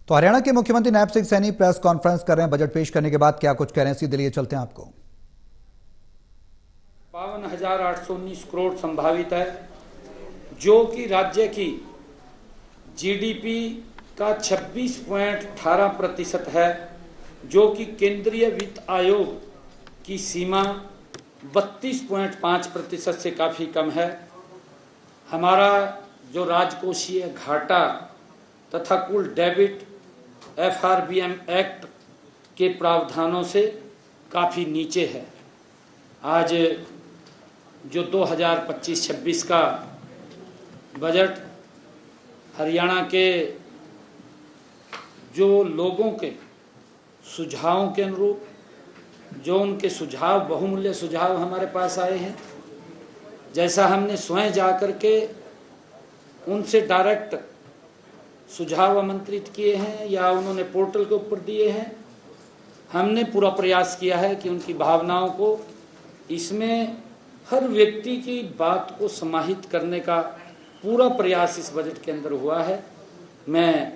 तो हरियाणा के मुख्यमंत्री नायब सिंह सैनी प्रेस कॉन्फ्रेंस कर रहे हैं। बजट पेश करने के बाद क्या कुछ कह रहे हैं, सीधे लिए चलते हैं आपको। 52,819 करोड़ संभावित है, जो कि राज्य की जीडीपी का 26.18% है, जो कि केंद्रीय वित्त आयोग की सीमा 32.5% से काफ़ी कम है। हमारा जो राजकोषीय घाटा तथा कुल डेबिट FRBM एक्ट के प्रावधानों से काफ़ी नीचे है। आज जो 2025-26 का बजट हरियाणा के जो लोगों के सुझावों के अनुरूप, जो उनके सुझाव बहुमूल्य सुझाव हमारे पास आए हैं, जैसा हमने स्वयं जाकर के उनसे डायरेक्ट सुझाव आमंत्रित किए हैं या उन्होंने पोर्टल के ऊपर दिए हैं, हमने पूरा प्रयास किया है कि उनकी भावनाओं को इसमें हर व्यक्ति की बात को समाहित करने का पूरा प्रयास इस बजट के अंदर हुआ है। मैं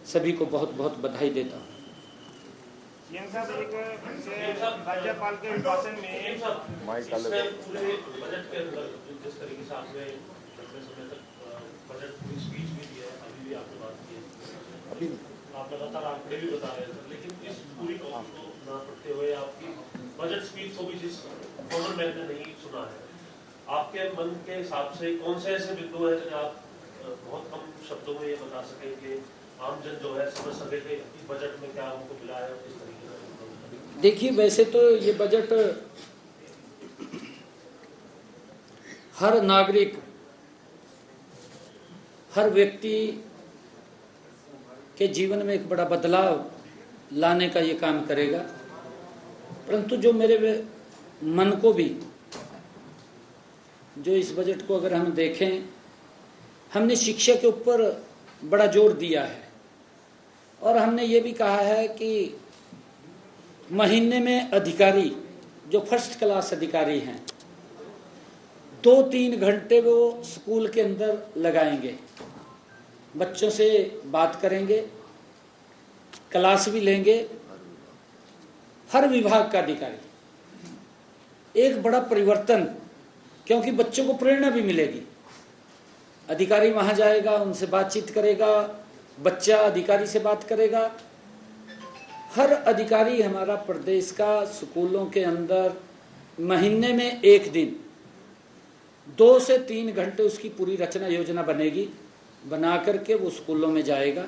सभी को बहुत बहुत बधाई देता हूँ। राज्यपाल के भाषण में पूरे बजट के अंदर जिस तरीके से आपने लंबे समय तक बजट पूरी स्पीच भी दी है, अभी भी आपने बात की है, अभी आप लगातार आंकड़े भी बता रहे थे, लेकिन इस पूरी टॉपिक को ना पढ़ते हुए आपकी बजट स्पीच को भी जिस कॉमन मैन ने नहीं सुना है, आपके मन के हिसाब से कौन से ऐसे बिंदु है जो आप बहुत कम शब्दों में ये बता सकें कि आमजन जो है समझ सके कि बजट में क्या उनको मिला है और किस तरीके से? देखिए, वैसे तो ये बजट हर नागरिक, हर व्यक्ति के जीवन में एक बड़ा बदलाव लाने का ये काम करेगा, परंतु जो मेरे मन को भी, जो इस बजट को अगर हम देखें, हमने शिक्षा के ऊपर बड़ा जोर दिया है और हमने ये भी कहा है कि महीने में अधिकारी जो फर्स्ट क्लास अधिकारी हैं 2-3 घंटे वो स्कूल के अंदर लगाएंगे, बच्चों से बात करेंगे, क्लास भी लेंगे। हर विभाग का अधिकारी एक बड़ा परिवर्तन, क्योंकि बच्चों को प्रेरणा भी मिलेगी। अधिकारी वहां जाएगा, उनसे बातचीत करेगा, बच्चा अधिकारी से बात करेगा। हर अधिकारी हमारा प्रदेश का स्कूलों के अंदर महीने में एक दिन 2 से 3 घंटे उसकी पूरी रचना योजना बनेगी, बना करके वो स्कूलों में जाएगा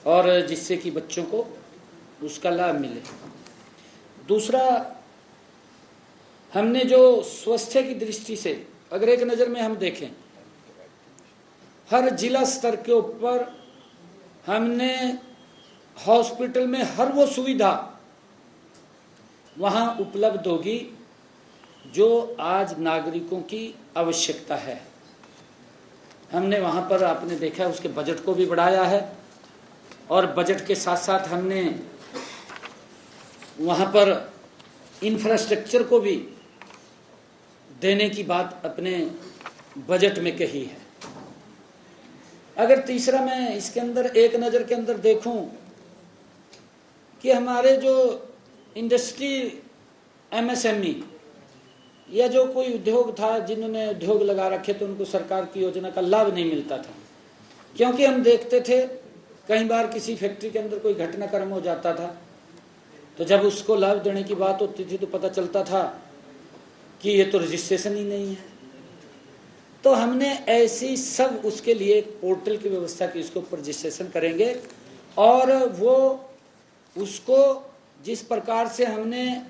और जिससे कि बच्चों को उसका लाभ मिले। दूसरा, हमने जो स्वास्थ्य की दृष्टि से अगर एक नज़र में हम देखें, हर जिला स्तर के ऊपर हमने हॉस्पिटल में हर वो सुविधा वहाँ उपलब्ध होगी जो आज नागरिकों की आवश्यकता है। हमने वहाँ पर, आपने देखा, उसके बजट को भी बढ़ाया है और बजट के साथ साथ हमने वहाँ पर इंफ्रास्ट्रक्चर को भी देने की बात अपने बजट में कही है। अगर तीसरा मैं इसके अंदर एक नज़र के अंदर देखूं कि हमारे जो इंडस्ट्री MSME या जो कोई उद्योग था, जिन्होंने उद्योग लगा रखे थे, उनको सरकार की योजना का लाभ नहीं मिलता था, क्योंकि हम देखते थे कई बार किसी फैक्ट्री के अंदर कोई घटनाक्रम हो जाता था तो जब उसको लाभ देने की बात होती थी तो पता चलता था कि ये तो रजिस्ट्रेशन ही नहीं है। तो हमने ऐसी सब उसके लिए एक पोर्टल की व्यवस्था की, इसके ऊपर रजिस्ट्रेशन करेंगे और वो उसको जिस प्रकार से हमने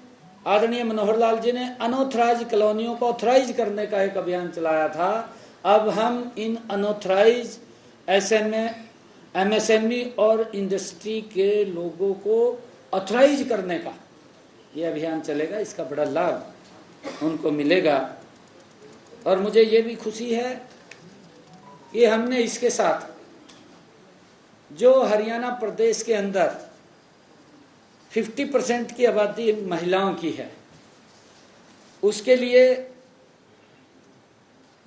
आदरणीय मनोहर लाल जी ने अनऑथराइज कॉलोनियों को ऑथराइज करने का एक अभियान चलाया था, अब हम इन अनऑथराइज MSME और इंडस्ट्री के लोगों को ऑथराइज करने का ये अभियान चलेगा। इसका बड़ा लाभ उनको मिलेगा और मुझे ये भी खुशी है कि हमने इसके साथ जो हरियाणा प्रदेश के अंदर 50% की आबादी महिलाओं की है, उसके लिए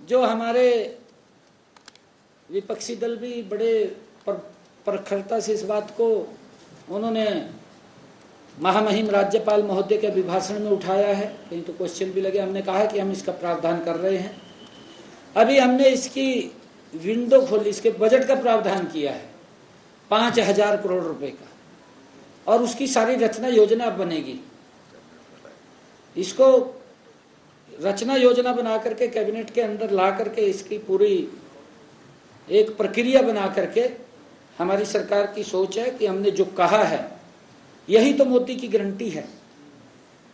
जो हमारे विपक्षी दल भी बड़े प्रखरता से इस बात को उन्होंने महामहिम राज्यपाल महोदय के अभिभाषण में उठाया है, कहीं तो क्वेश्चन भी लगे। हमने कहा कि हम इसका प्रावधान कर रहे हैं। अभी हमने इसकी विंडो खोली, इसके बजट का प्रावधान किया है 5,000 करोड़ रुपए का, और उसकी सारी रचना योजना बनेगी। इसको रचना योजना बना करके कैबिनेट के अंदर ला करके इसकी पूरी एक प्रक्रिया बना करके हमारी सरकार की सोच है कि हमने जो कहा है यही तो मोदी की गारंटी है।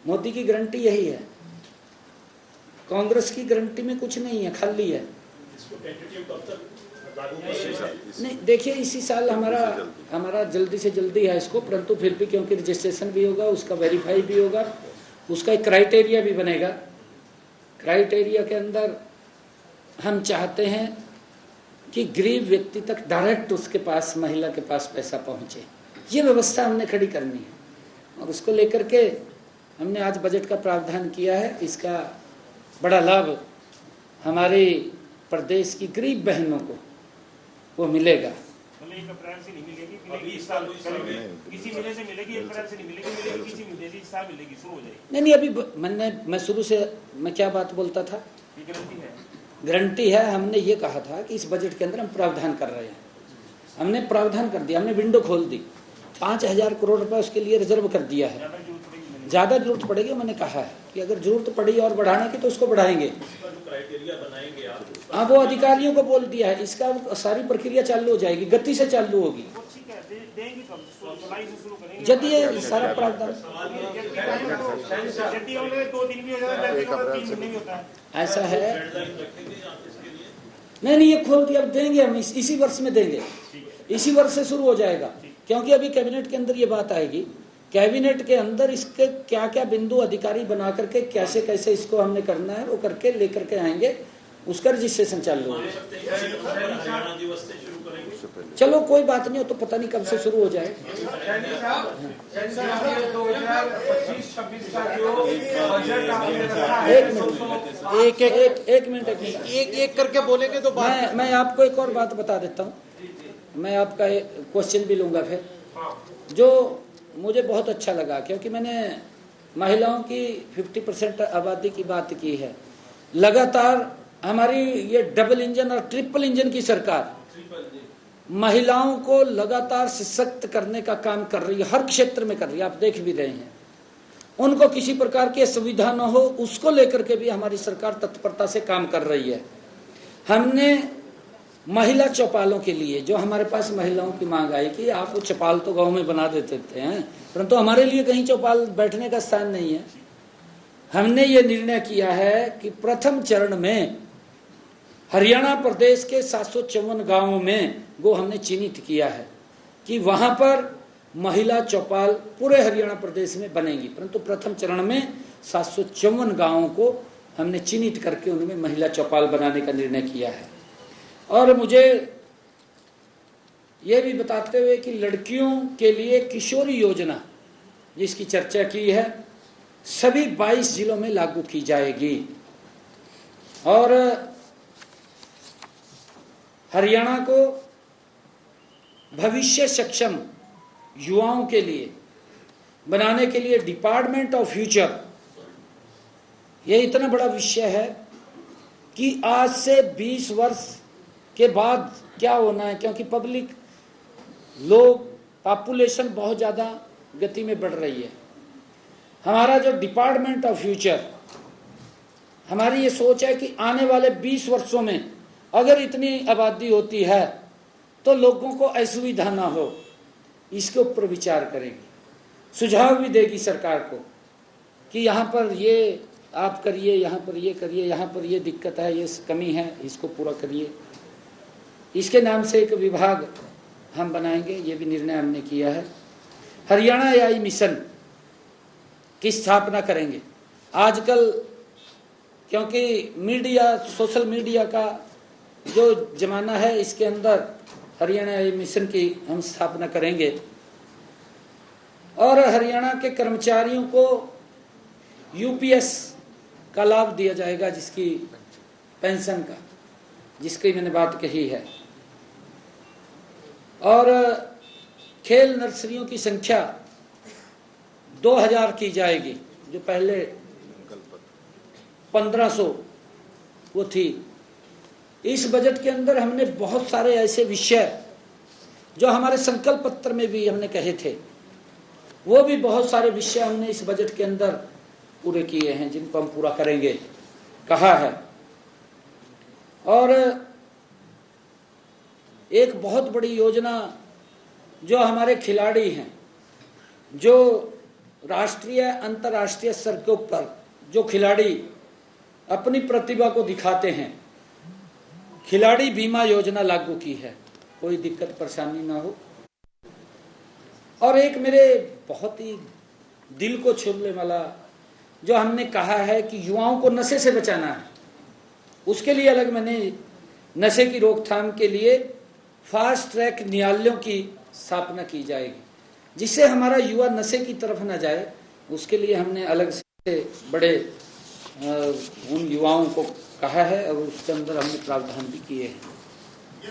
मोदी की गारंटी यही है, कांग्रेस की गारंटी में कुछ नहीं है, खाली है। नहीं देखिए, इसी साल हमारा जल्दी से जल्दी है इसको, परंतु फिर भी क्योंकि रजिस्ट्रेशन भी होगा, उसका वेरीफाई भी होगा, उसका एक क्राइटेरिया भी बनेगा। क्राइटेरिया के अंदर हम चाहते हैं कि गरीब व्यक्ति तक डायरेक्ट उसके पास, महिला के पास पैसा पहुंचे। ये व्यवस्था हमने खड़ी करनी है और उसको लेकर के हमने आज बजट का प्रावधान किया है। इसका बड़ा लाभ हमारे प्रदेश की गरीब बहनों को वो मिलेगा। 1 अप्रैल से नहीं मिलेगी, इस साल किसी महीने से मिलेगी, 1 अप्रैल से नहीं मिलेगी, किसी महीने से इस साल मिलेगी, शुरू हो जाएगी। नहीं, अभी मैं शुरू से मैं क्या बात बोलता था, ये गारंटी है, गारंटी है। हमने ये कहा था कि इस बजट के अंदर हम प्रावधान कर रहे हैं, हमने प्रावधान कर दिया, हमने विंडो खोल दी, 5,000 करोड़ रुपए उसके लिए रिजर्व कर दिया है। ज़्यादा जरूरत पड़ेगी, मैंने कहा है कि अगर जरूरत पड़ी और बढ़ाने की तो उसको बढ़ाएंगे। हाँ, वो अधिकारियों को बोल दिया है, इसका सारी प्रक्रिया चालू हो जाएगी, गति से चालू होगी। यदि ये सारा प्रावधान ऐसा है, नहीं ये खोल दिया, अब देंगे हम, इसी वर्ष में देंगे, इसी वर्ष से शुरू हो जाएगा। क्योंकि अभी कैबिनेट के अंदर ये बात आएगी, कैबिनेट के अंदर इसके क्या क्या बिंदु अधिकारी बना करके कैसे कैसे इसको हमने करना है वो करके लेकर के आएंगे, उसका रजिस्ट्रेशन चालू होगा। चलो कोई बात नहीं, हो तो पता नहीं कब से शुरू हो जाए। एक मिनट एक करके बोलेंगे तो मैं आपको एक और बात बता देता हूँ। मैं आपका क्वेश्चन भी लूंगा फिर, जो मुझे बहुत अच्छा लगा, क्योंकि मैंने महिलाओं की 50% आबादी की बात की है। लगातार हमारी ये डबल इंजन और ट्रिपल इंजन की सरकार महिलाओं को लगातार सशक्त करने का काम कर रही है, हर क्षेत्र में कर रही है, आप देख भी रहे हैं। उनको किसी प्रकार की असुविधा न हो, उसको लेकर के भी हमारी सरकार तत्परता से काम कर रही है। हमने महिला चौपालों के लिए, जो हमारे पास महिलाओं की मांग आई कि आप वो चौपाल तो गांव में बना देते हैं, परंतु हमारे लिए कहीं चौपाल बैठने का स्थान नहीं है। हमने ये निर्णय किया है कि प्रथम चरण में हरियाणा प्रदेश के 754 गांवों में वो हमने चिन्हित किया है कि वहां पर महिला चौपाल पूरे हरियाणा प्रदेश में बनेगी, परंतु प्रथम चरण में 754 गांवों को हमने चिन्हित करके उनमें महिला चौपाल बनाने का निर्णय किया है। और मुझे ये भी बताते हुए कि लड़कियों के लिए किशोरी योजना जिसकी चर्चा की है, सभी 22 जिलों में लागू की जाएगी। और हरियाणा को भविष्य सक्षम युवाओं के लिए बनाने के लिए डिपार्टमेंट ऑफ फ्यूचर, यह इतना बड़ा विषय है कि आज से 20 वर्ष के बाद क्या होना है, क्योंकि पब्लिक लोग पॉपुलेशन बहुत ज़्यादा गति में बढ़ रही है। हमारा जो डिपार्टमेंट ऑफ फ्यूचर, हमारी ये सोच है कि आने वाले 20 वर्षों में अगर इतनी आबादी होती है तो लोगों को असुविधा ना हो, इसके ऊपर विचार करेंगे। सुझाव भी देगी सरकार को कि यहाँ पर ये आप करिए, यहाँ पर ये करिए, यहाँ पर ये दिक्कत है, ये कमी है, इसको पूरा करिए। इसके नाम से एक विभाग हम बनाएंगे, ये भी निर्णय हमने किया है। हरियाणा एआई मिशन की स्थापना करेंगे। आजकल क्योंकि मीडिया, सोशल मीडिया का जो जमाना है, इसके अंदर हरियाणा एआई मिशन की हम स्थापना करेंगे और हरियाणा के कर्मचारियों को यूपीएस का लाभ दिया जाएगा, जिसकी पेंशन का, जिसकी मैंने बात कही है। और खेल नर्सरियों की संख्या 2000 की जाएगी, जो पहले 1500 वो थी। इस बजट के अंदर हमने बहुत सारे ऐसे विषय जो हमारे संकल्प पत्र में भी हमने कहे थे, वो भी बहुत सारे विषय हमने इस बजट के अंदर पूरे किए हैं, जिनको हम पूरा करेंगे कहा है। और एक बहुत बड़ी योजना जो हमारे खिलाड़ी हैं, जो राष्ट्रीय अंतर्राष्ट्रीय स्तर के ऊपर जो खिलाड़ी अपनी प्रतिभा को दिखाते हैं, खिलाड़ी बीमा योजना लागू की है, कोई दिक्कत परेशानी ना हो। और एक मेरे बहुत ही दिल को छूने वाला जो हमने कहा है कि युवाओं को नशे से बचाना है, उसके लिए अलग मैंने नशे की रोकथाम के लिए फास्ट ट्रैक न्यायालयों की स्थापना की जाएगी, जिससे हमारा युवा नशे की तरफ न जाए। उसके लिए हमने अलग से बड़े उन युवाओं को कहा है और उसके अंदर हमने प्रावधान भी किए हैं।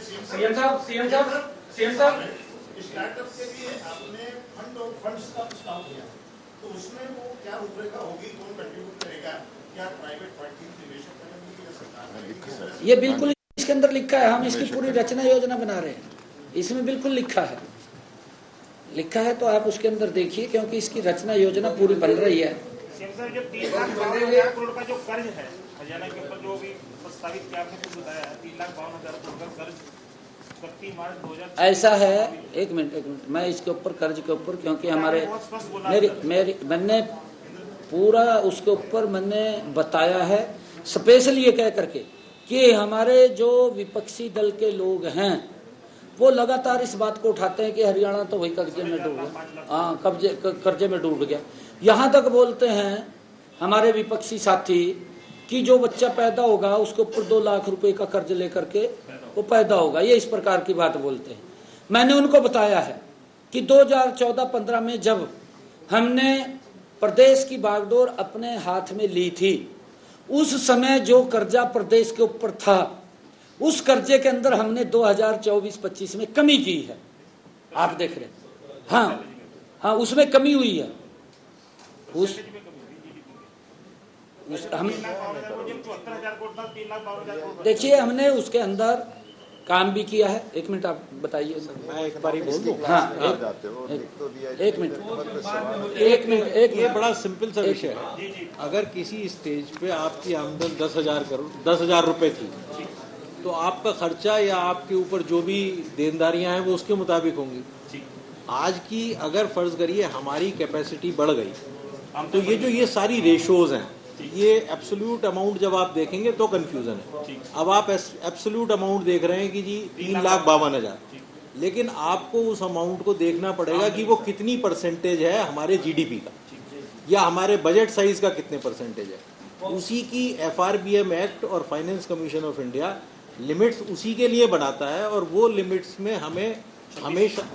सीएम साहब स्टार्टअप के लिए आपने फंड्स का प्रस्ताव किया, तो उसमें वो क्या रूपरेखा होगी, कौन कंट्रीब्यूट करेगा, क्या प्राइवेट पार्टी निवेशक करेंगे या सरकार? ये बिल्कुल इसके अंदर लिखा है, हम इसकी पूरी रचना योजना बना रहे हैं, इसमें बिल्कुल लिखा है तो आप उसके अंदर देखिए, क्योंकि इसकी रचना योजना पूरी बन रही है। सीएम साहब, जो 3,52,000 करोड़ का जो कर्ज है हरियाणा के ऊपर, जो भी प्रस्तावित किया आपने खुद बताया है, 3,52,000 करोड़ का कर्ज 31 मार्च 2000 ऐसा है। एक मिनट मैं इसके ऊपर कर्ज के ऊपर, क्योंकि हमारे मैंने पूरा उसके ऊपर मैंने बताया है स्पेशली ये कह करके कि हमारे जो विपक्षी दल के लोग हैं वो लगातार इस बात को उठाते हैं कि हरियाणा तो वही कर्जे में डूब गया, हाँ कर्जे में डूब गया। यहाँ तक बोलते हैं हमारे विपक्षी साथी कि जो बच्चा पैदा होगा उसके ऊपर 2 लाख रुपए का कर्ज लेकर के वो पैदा होगा, ये इस प्रकार की बात बोलते हैं। मैंने उनको बताया है कि 2014-15 में जब हमने प्रदेश की बागडोर अपने हाथ में ली थी, उस समय जो कर्जा प्रदेश के ऊपर था, उस कर्जे के अंदर हमने 2024-25 में कमी की है, आप देख रहे हैं। हाँ उसमें कमी हुई है। हम देखिए हमने उसके अंदर काम भी किया है। एक मिनट आप बताइए, मैं एक बार ही बोल दूं। हाँ एक मिनट ये बड़ा सिंपल सा विषय है। अगर किसी स्टेज पे आपकी आमदन 10,000 रुपए थी, तो आपका खर्चा या आपके ऊपर जो भी देनदारियां हैं वो उसके मुताबिक होंगी। आज की अगर फर्ज करिए हमारी कैपेसिटी बढ़ गई, तो ये सारी रेशोज हैं, ये एब्सोल्यूट अमाउंट जब आप देखेंगे तो कंफ्यूजन है। अब आप एब्सोल्यूट अमाउंट देख रहे हैं कि जी 3,52,000, लेकिन आपको उस अमाउंट को देखना पड़ेगा कि वो कितनी परसेंटेज है हमारे जीडीपी का, या हमारे बजट साइज का कितने परसेंटेज है। उसी की FRBM एक्ट और finance commission of India limits उसी के लिए बनाता है, और वो लिमिट्स में हमें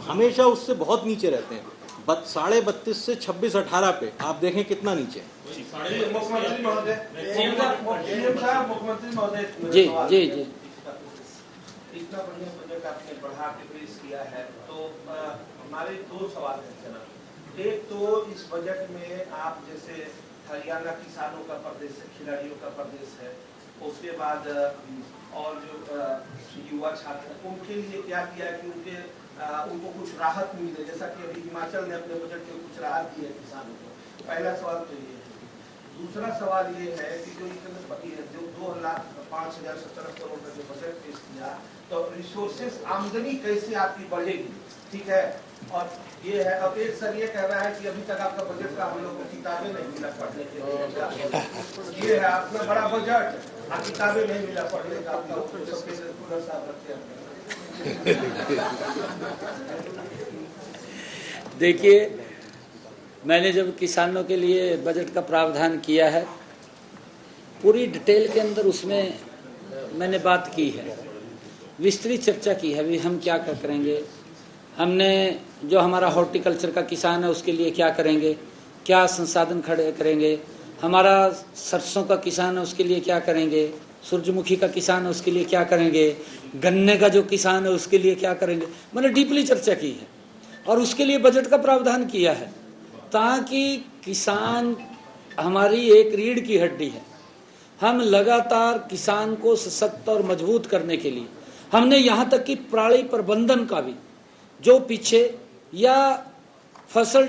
हमेशा उससे बहुत नीचे रहते हैं। 32.5 से 26-18 पे आप देखें कितना नीचे है। मुख्यमंत्री महोदय जी इतना बढ़िया बजट आपने बढ़ा के पेश किया है, तो हमारे 2 सवाल हैं जनाब। एक तो इस बजट में आप जैसे हरियाणा किसानों का प्रदेश है, खिलाड़ियों का प्रदेश है, उसके बाद और जो युवा छात्र हैं उनके लिए क्या किया कि उनको कुछ राहत मिले, जैसा कि अभी हिमाचल ने अपने बजट में कुछ राहत दी है किसानों को। पहला सवाल तो ये है। दूसरा सवाल ये है कि जो 2,05,017 करोड़ का जो बजट पेश किया, तो रिसोर्सेस आमदनी कैसे आपकी बढ़ेगी, ठीक है। और ये है, अब एक सर ये कह रहा है कि अभी तक आपका बजट का हम लोग को किताबें नहीं मिला पढ़ने के लिए। ये है आपका बड़ा बजट, किताबें नहीं मिला पढ़ने का, देखिए मैंने जब किसानों के लिए बजट का प्रावधान किया है, पूरी डिटेल के अंदर उसमें मैंने बात की है, विस्तृत चर्चा की है। अभी हम क्या करेंगे, हमने जो हमारा हॉर्टिकल्चर का किसान है उसके लिए क्या करेंगे, क्या संसाधन खड़े करेंगे, हमारा सरसों का किसान है उसके लिए क्या करेंगे, सूरजमुखी का किसान है उसके लिए क्या करेंगे, गन्ने का जो किसान है उसके लिए क्या करेंगे, मैंने डीपली चर्चा की है और उसके लिए बजट का प्रावधान किया है ताकि किसान हमारी एक रीढ़ की हड्डी है। हम लगातार किसान को सशक्त और मजबूत करने के लिए हमने यहाँ तक कि पराली प्रबंधन का भी जो पीछे या फसल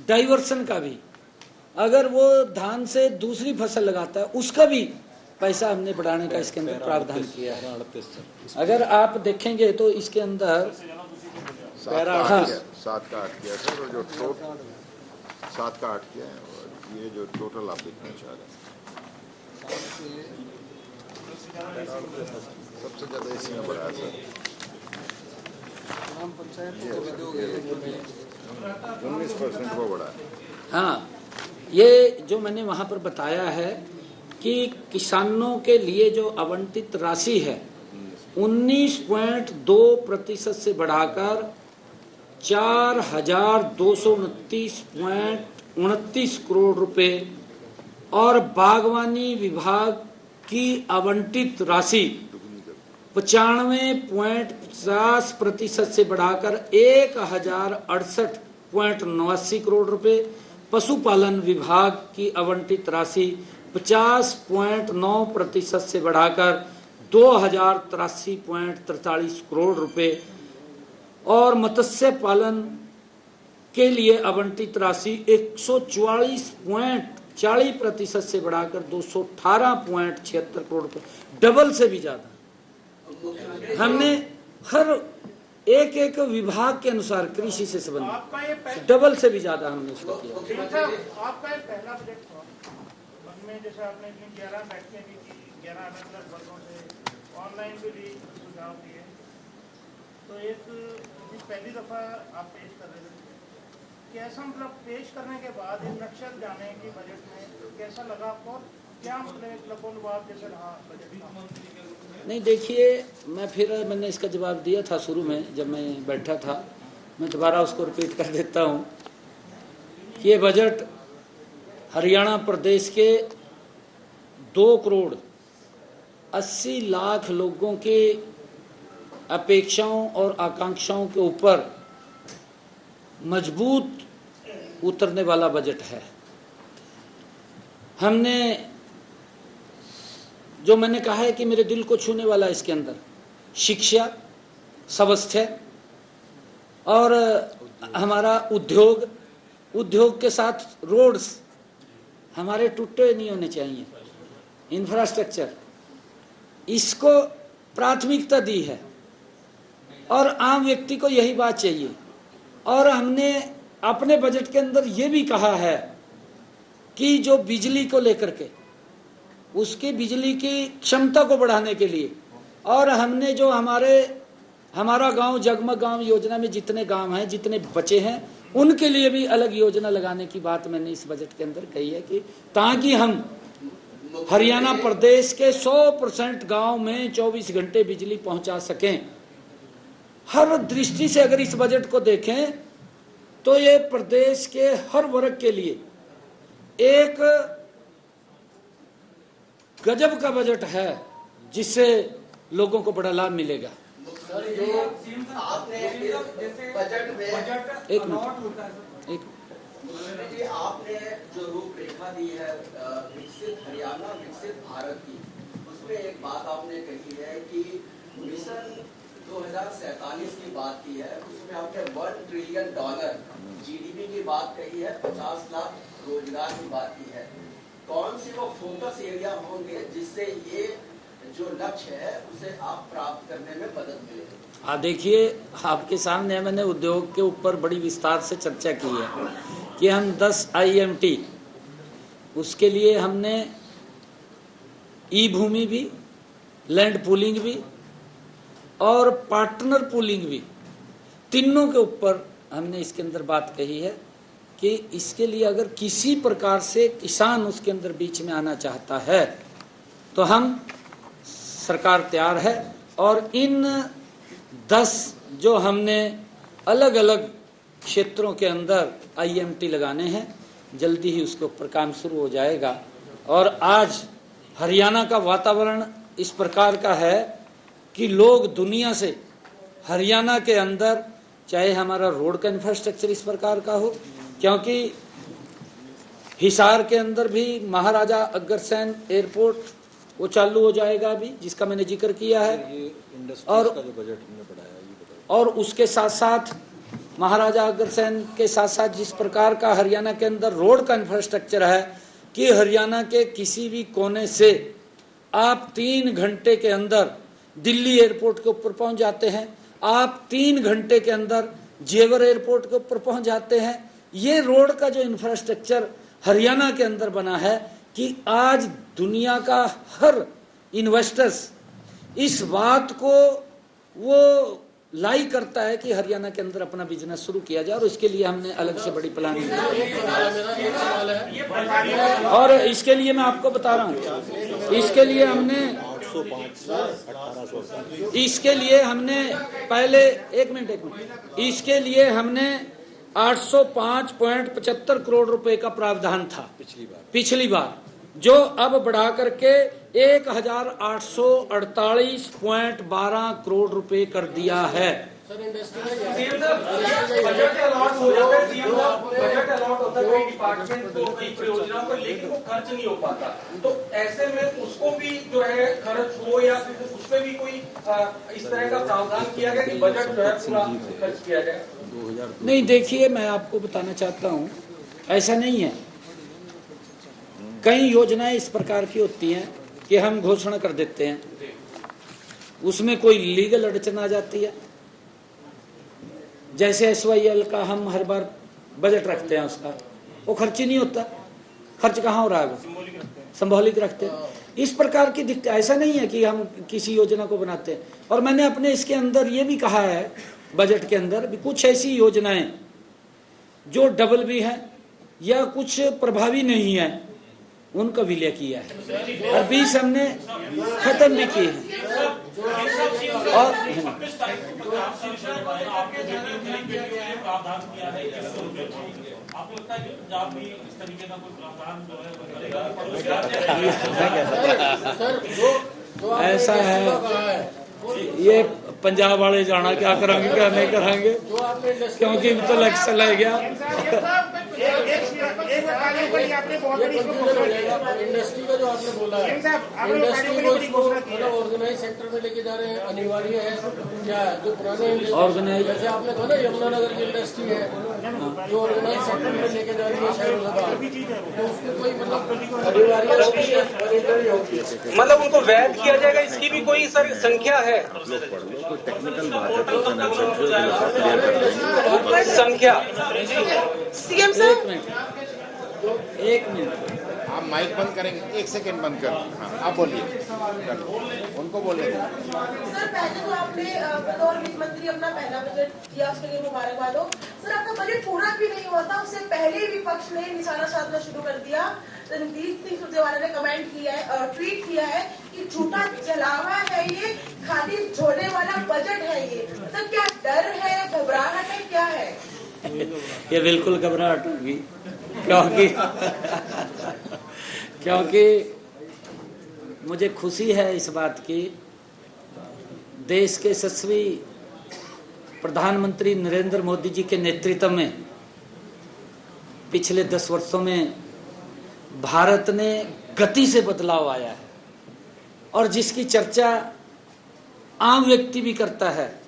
डाइवर्सन का भी, अगर वो धान से दूसरी फसल लगाता है उसका भी पैसा हमने बढ़ाने का इसके अंदर प्रावधान किया है। अगर आप देखेंगे तो इसके अंदर 7 का 8 किया सर, और जो टोटल 7 का 8 किया है, और ये जो टोटल आप देखना चाह रहे हैं सबसे ज्यादा इसी में बढ़ा है सर, 19% वो बढ़ा है। हाँ, ये जो मैंने वहां पर बताया है कि किसानों के लिए जो आवंटित राशि है 19.2% से बढ़ाकर 4,229.29 करोड़ रुपए और बागवानी विभाग की आवंटित राशि 95.50% से बढ़ाकर 1,068.89 करोड़ रुपए, पशुपालन विभाग की आवंटित राशि 50.9% से बढ़ाकर 2,083.43 करोड़ रुपए और मत्स्य पालन के लिए आवंटित राशि 144.40% से बढ़ाकर 218.76 करोड़ रुपए, डबल से भी ज्यादा। हमने हर एक एक विभाग के अनुसार कृषि से संबंधित डबल से भी ज्यादा हमने उसको किया। आपका ये पहला बजट था, उसमें जैसे आपने 11 बैठकें भी की, 11 अलग-अलग वर्गों से ऑनलाइन भी सुझाव दिए, तो एक पहली दफा आप पेश कर रहे थे, कैसा मतलब पेश करने के बाद एक नक्शा जाने की बजट में कैसा लगा आपको, क्या मतलब एक लबोलुआब जैसे रहा बजट? नहीं, देखिए, मैंने इसका जवाब दिया था शुरू में जब मैं बैठा था, मैं दोबारा उसको रिपीट कर देता हूँ कि ये बजट हरियाणा प्रदेश के 2,80,00,000 लोगों के अपेक्षाओं और आकांक्षाओं के ऊपर मजबूत उतरने वाला बजट है। हमने जो मैंने कहा है कि मेरे दिल को छूने वाला इसके अंदर शिक्षा, स्वास्थ्य और हमारा उद्योग के साथ रोड्स हमारे टूटे नहीं होने चाहिए, इंफ्रास्ट्रक्चर, इसको प्राथमिकता दी है और आम व्यक्ति को यही बात चाहिए। और हमने अपने बजट के अंदर ये भी कहा है कि जो बिजली को लेकर के उसकी बिजली की क्षमता को बढ़ाने के लिए, और हमने जो हमारा गांव जगमग गांव योजना में जितने गांव हैं, जितने बचे हैं, उनके लिए भी अलग योजना लगाने की बात मैंने इस बजट के अंदर कही है कि ताकि हम हरियाणा प्रदेश के 100% गांव में 24 घंटे बिजली पहुंचा सकें। हर दृष्टि से अगर इस बजट को देखें तो ये प्रदेश के हर वर्ग के लिए एक गजब का बजट है जिससे लोगों को बड़ा लाभ मिलेगा। एक मिनट, आपने जो रूपरेखा दी है विकसित हरियाणा विकसित भारत की, उसमें एक बात आपने कही है कि मिशन 2047 की बात की है, उसमें आपने $1 ट्रिलियन जीडीपी की बात कही है, 50 लाख रोजगार की बात की है। कौन सी वो फोकस एरिया होंगे जिससे ये जो लक्ष्य है उसे आप प्राप्त करने में मदद मिलेगी? हाँ, देखिए, आपके सामने मैंने उद्योग के ऊपर बड़ी विस्तार से चर्चा की है कि हम 10 IMT, उसके लिए हमने ई भूमि भी, लैंड पूलिंग भी और पार्टनर पूलिंग भी, तीनों के ऊपर हमने इसके अंदर बात कही है कि इसके लिए अगर किसी प्रकार से किसान उसके अंदर बीच में आना चाहता है तो हम सरकार तैयार है। और इन 10 जो हमने अलग अलग क्षेत्रों के अंदर IMT लगाने हैं, जल्दी ही उसके ऊपर काम शुरू हो जाएगा। और आज हरियाणा का वातावरण इस प्रकार का है कि लोग दुनिया से हरियाणा के अंदर, चाहे हमारा रोड का इंफ्रास्ट्रक्चर इस प्रकार का हो, क्योंकि हिसार के अंदर भी महाराजा अग्रसेन एयरपोर्ट वो चालू हो जाएगा अभी, जिसका मैंने जिक्र किया है। और का जो बजट हमने बढ़ाया ये बताइए। और उसके साथ साथ महाराजा अग्रसेन के साथ साथ जिस प्रकार का हरियाणा के अंदर रोड का इंफ्रास्ट्रक्चर है कि हरियाणा के किसी भी कोने से आप 3 घंटे के अंदर दिल्ली एयरपोर्ट के ऊपर पहुंच जाते हैं, आप 3 घंटे के अंदर जेवर एयरपोर्ट के ऊपर पहुंच जाते हैं। ये रोड का जो इंफ्रास्ट्रक्चर हरियाणा के अंदर बना है कि आज दुनिया का हर इन्वेस्टर्स इस बात को वो लाई करता है कि हरियाणा के अंदर अपना बिजनेस शुरू किया जाए, और इसके लिए हमने अलग से बड़ी प्लानिंग की। और इसके लिए मैं आपको बता रहा हूँ, इसके लिए हमने पहले एक मिनट इसके लिए हमने 805.75 करोड़ रुपए का प्रावधान था पिछली बार, जो अब बढ़ा करके 1848.12 करोड़ रुपए कर दिया है। बजट अलॉट होता है कई डिपार्टमेंट को, कई परियोजनाओं को, लेकिन वो खर्च नहीं हो पाता। तो ऐसे में उसको भी जो है खर्च हो, या फिर उस पर भी कोई इस तरह का प्रावधान किया गया कि बजट जो है पूरा खर्च किया जाए? नहीं, देखिए मैं आपको बताना चाहता हूँ, ऐसा नहीं है। कई योजनाएं इस प्रकार की होती हैं कि हम घोषणा कर देते हैं, उसमें कोई लीगल अड़चन आ जाती है। जैसे SYL का हम हर बार बजट रखते हैं, उसका वो खर्च ही नहीं होता। खर्च कहाँ हो रहा है, वो सिंबॉलिक रखते हैं। इस प्रकार की दिक्कत, ऐसा नहीं है कि हम किसी योजना को बनाते हैं। और मैंने अपने इसके अंदर ये भी कहा है, बजट के अंदर भी कुछ ऐसी योजनाएं जो डबल भी हैं या कुछ प्रभावी नहीं है, उनका विलय किया है, और 20 हमने खत्म भी किए हैं। और ऐसा है, ये पंजाब वाले जाना क्या करेंगे क्या नहीं करेंगे, क्योंकि तो इलेक्शन लग गया। इंडस्ट्री का जो आपने बोला है, इंडस्ट्री को इसको ऑर्गेनाइज सेक्टर में लेके जा रहे हैं, अनिवार्य है क्या? जो पुराने ऑर्गेनाइज, जैसे आपने कहा ना यमुनानगर की इंडस्ट्री है जो ऑर्गेनाइज सेक्टर में लेके जा रही है शहर, तो उसको कोई मतलब अनिवार्य होगी, मतलब उनको वैध किया जाएगा, इसकी भी कोई सर संख्या है? टेक्निकल संख्या सीएम साहब एक मिनट आप माइक बंद करेंगे, 1 सेकंड बंद कर। हाँ, आप बोलिए, उनको बोलिए। सर, पहले तो आपने बतौर वित्त मंत्री अपना पहला बजट दिया, उसके लिए मुबारकबाद हो। सर, आपका बजट पूरा भी नहीं हुआ था, उससे पहले ही विपक्ष ने निशाना साधना शुरू कर दिया। रणदीप सिंह सुरजेवाला ने कमेंट किया है और ट्वीट किया है कि झूठा जलावा है ये, खाली झोले वाला बजट है ये। सर, क्या डर है, घबराहट है, क्या है? ये बिल्कुल घबराहट होगी, क्योंकि मुझे खुशी है इस बात की, देश के यशस्वी प्रधानमंत्री नरेंद्र मोदी जी के नेतृत्व में पिछले 10 वर्षों में भारत ने गति से बदलाव आया है, और जिसकी चर्चा आम व्यक्ति भी करता है,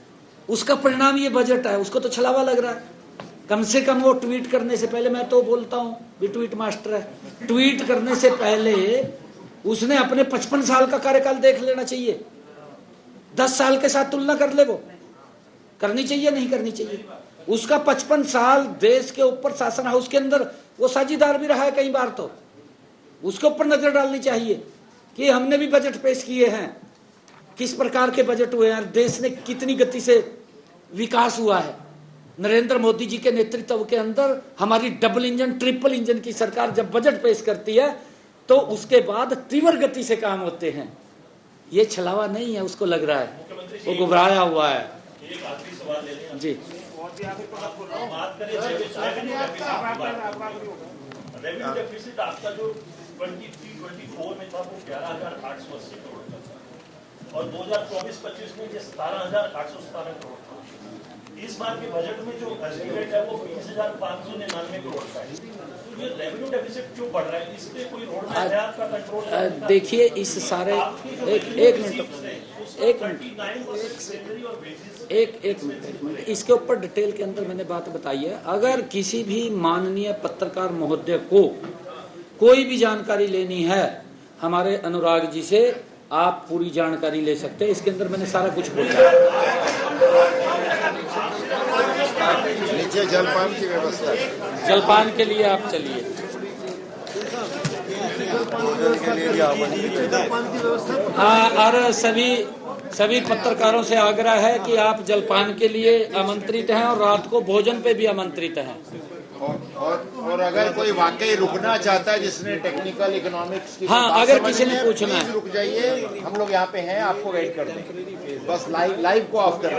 उसका परिणाम ये बजट है। उसको तो छलावा लग रहा है, कम से कम वो ट्वीट करने से पहले, मैं तो बोलता हूँ भी ट्वीट मास्टर है, ट्वीट करने से पहले उसने अपने 55 साल का कार्यकाल देख लेना चाहिए, 10 साल के साथ तुलना कर ले, वो करनी चाहिए नहीं करनी चाहिए। उसका 55 साल देश के ऊपर शासन हाउस के अंदर वो साझीदार भी रहा है कई बार, तो उसके ऊपर नजर डालनी चाहिए कि हमने भी बजट पेश किए हैं, किस प्रकार के बजट हुए हैं, देश ने कितनी गति से विकास हुआ है। नरेंद्र मोदी जी के नेतृत्व के अंदर हमारी डबल इंजन, ट्रिपल इंजन की सरकार जब बजट पेश करती है तो उसके बाद तीव्र गति से काम होते हैं। ये छलावा नहीं है, उसको लग रहा है, वो घबराया हुआ है। एक आखिरी सवाल ले लें जी, बात करें रेवेन्यू डेफिसिट आपका जो 23-24 में था वो 11,880 करोड़ का था, और 2024-25 में ये 17,817 करोड़ था। इस बार के बजट में जो एस्टिमेट है वो 20,599 करोड़ का है। तो ये रेवेन्यू डेफिसिट क्यों बढ़ रहा है? इस पे कोई रोड मैप है आपका कंट्रोल? देखिए इस सारे एक मिनट इसके ऊपर डिटेल के अंदर मैंने बात बताई है। अगर किसी भी माननीय पत्रकार महोदय को कोई भी जानकारी लेनी है हमारे अनुराग जी से, आप पूरी जानकारी ले सकते हैं। इसके अंदर मैंने सारा कुछ बोला। नीचे जलपान की व्यवस्था है। जलपान के लिए आप चलिए। हाँ, और सभी पत्रकारों से आग्रह है कि आप जलपान के लिए आमंत्रित हैं और रात को भोजन पे भी आमंत्रित हैं। और अगर कोई वाकई रुकना चाहता है जिसने टेक्निकल इकोनॉमिक्स की हाँ, अगर किसी ने पूछना है रुक जाइए, हम लोग यहाँ पे हैं, आपको वेट कर देंगे। बस लाइव को ऑफ कर